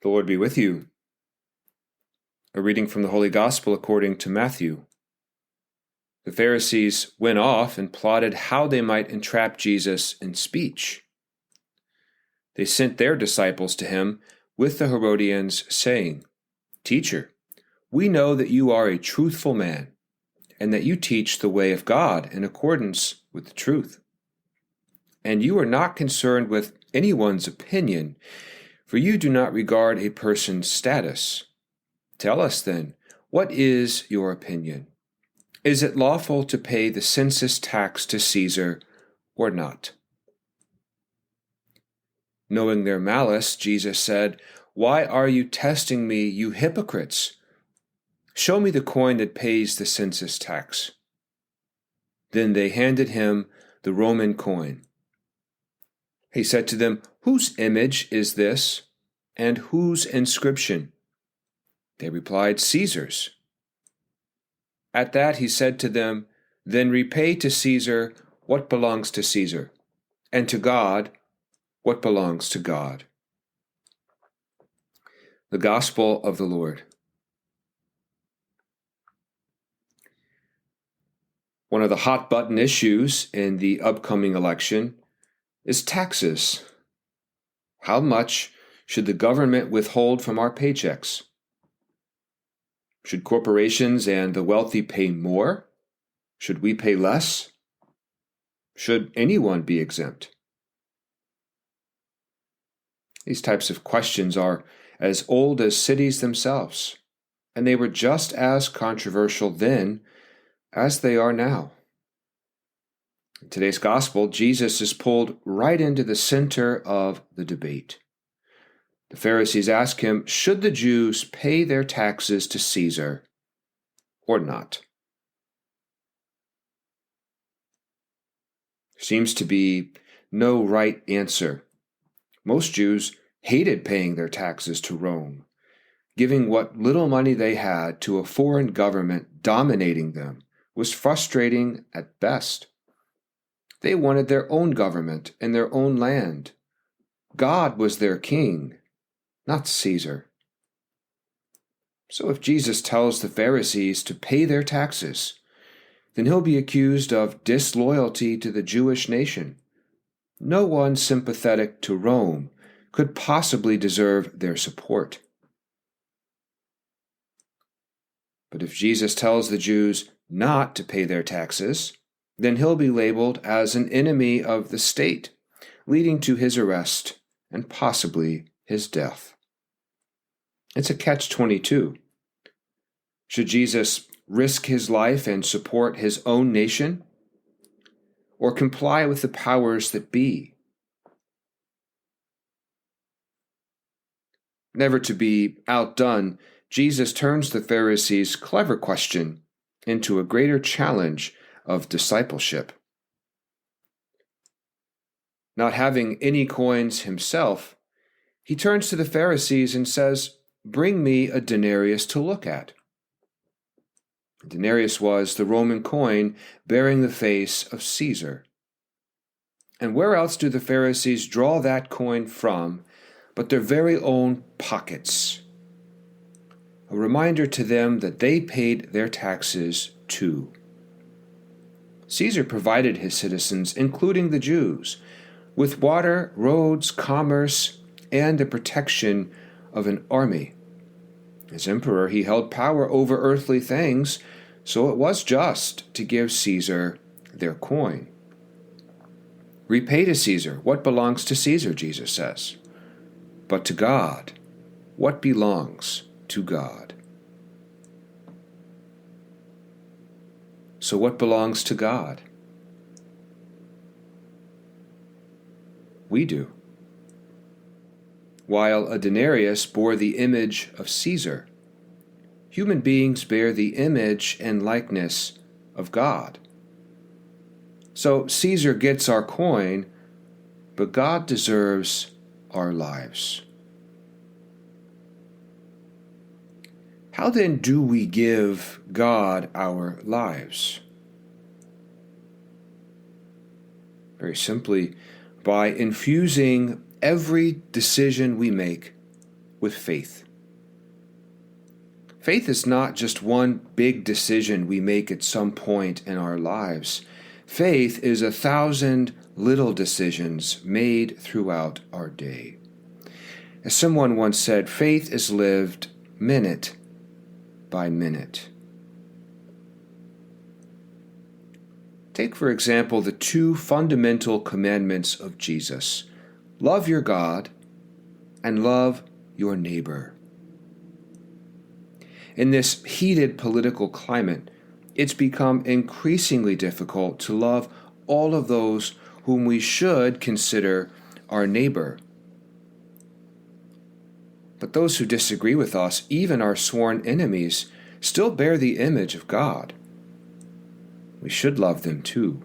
The Lord be with you. A reading from the Holy Gospel according to Matthew. The Pharisees went off and plotted how they might entrap Jesus in speech. They sent their disciples to him with the Herodians, saying, "Teacher, we know that you are a truthful man, and that you teach the way of God in accordance with the truth. And you are not concerned with anyone's opinion, for you do not regard a person's status. Tell us then, what is your opinion? Is it lawful to pay the census tax to Caesar or not?" Knowing their malice, Jesus said, "Why are you testing me, you hypocrites? Show me the coin that pays the census tax." Then they handed him the Roman coin. He said to them, "Whose image is this, and whose inscription?" They replied, "Caesar's." At that he said to them, "Then repay to Caesar what belongs to Caesar, and to God what belongs to God." The Gospel of the Lord. One of the hot-button issues in the upcoming election is taxes. How much should the government withhold from our paychecks? Should corporations and the wealthy pay more? Should we pay less? Should anyone be exempt? These types of questions are as old as cities themselves, and they were just as controversial then as they are now. In today's gospel, Jesus is pulled right into the center of the debate. The Pharisees ask him, should the Jews pay their taxes to Caesar or not? There seems to be no right answer. Most Jews hated paying their taxes to Rome, giving what little money they had to a foreign government dominating them was frustrating at best. They wanted their own government and their own land. God was their king, not Caesar. So if Jesus tells the Pharisees to pay their taxes, then he'll be accused of disloyalty to the Jewish nation. No one sympathetic to Rome could possibly deserve their support. But if Jesus tells the Jews not to pay their taxes, then he'll be labeled as an enemy of the state, leading to his arrest and possibly his death. It's a catch-22. Should Jesus risk his life and support his own nation, or comply with the powers that be? Never to be outdone, Jesus turns the Pharisees' clever question into a greater challenge of discipleship. Not having any coins himself, he turns to the Pharisees and says, "Bring me a denarius to look at." A denarius was the Roman coin bearing the face of Caesar. And where else do the Pharisees draw that coin from but their very own pockets? A reminder to them that they paid their taxes too. Caesar provided his citizens, including the Jews, with water, roads, commerce, and the protection of an army. As emperor, he held power over earthly things, so it was just to give Caesar their coin. Repay to Caesar what belongs to Caesar, Jesus says, but to God what belongs to God. So what belongs to God? We do. While a denarius bore the image of Caesar, human beings bear the image and likeness of God. So Caesar gets our coin, but God deserves our lives. How then do we give God our lives? Very simply, by infusing every decision we make with faith. Faith is not just one big decision we make at some point in our lives. Faith is 1,000 little decisions made throughout our day. As someone once said, faith is lived minute by minute. Take, for example, the two fundamental commandments of Jesus. Love your God and love your neighbor. In this heated political climate, it's become increasingly difficult to love all of those whom we should consider our neighbor. But those who disagree with us, even our sworn enemies, still bear the image of God. We should love them too,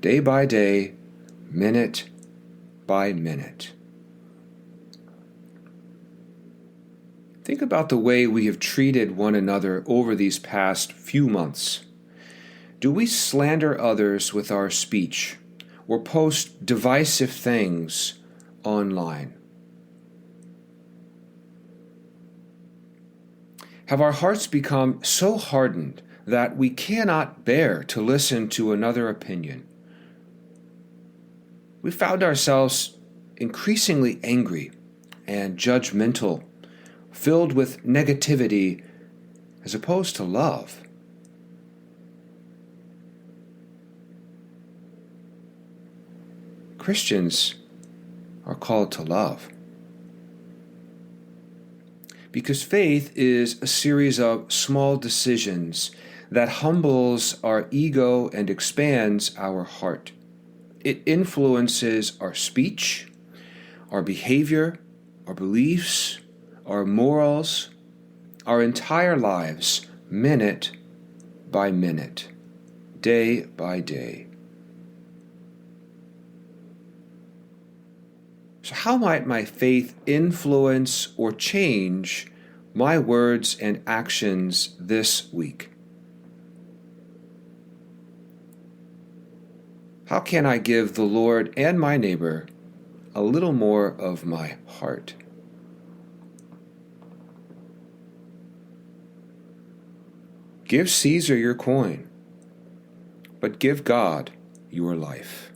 day by day, minute by minute. Think about the way we have treated one another over these past few months. Do we slander others with our speech or post divisive things online? Have our hearts become so hardened that we cannot bear to listen to another opinion? We found ourselves increasingly angry and judgmental, filled with negativity as opposed to love. Christians are called to love, because faith is a series of small decisions that humbles our ego and expands our heart. It influences our speech, our behavior, our beliefs, our morals, our entire lives, minute by minute, day by day. So how might my faith influence or change my words and actions this week? How can I give the Lord and my neighbor a little more of my heart? Give Caesar your coin, but give God your life.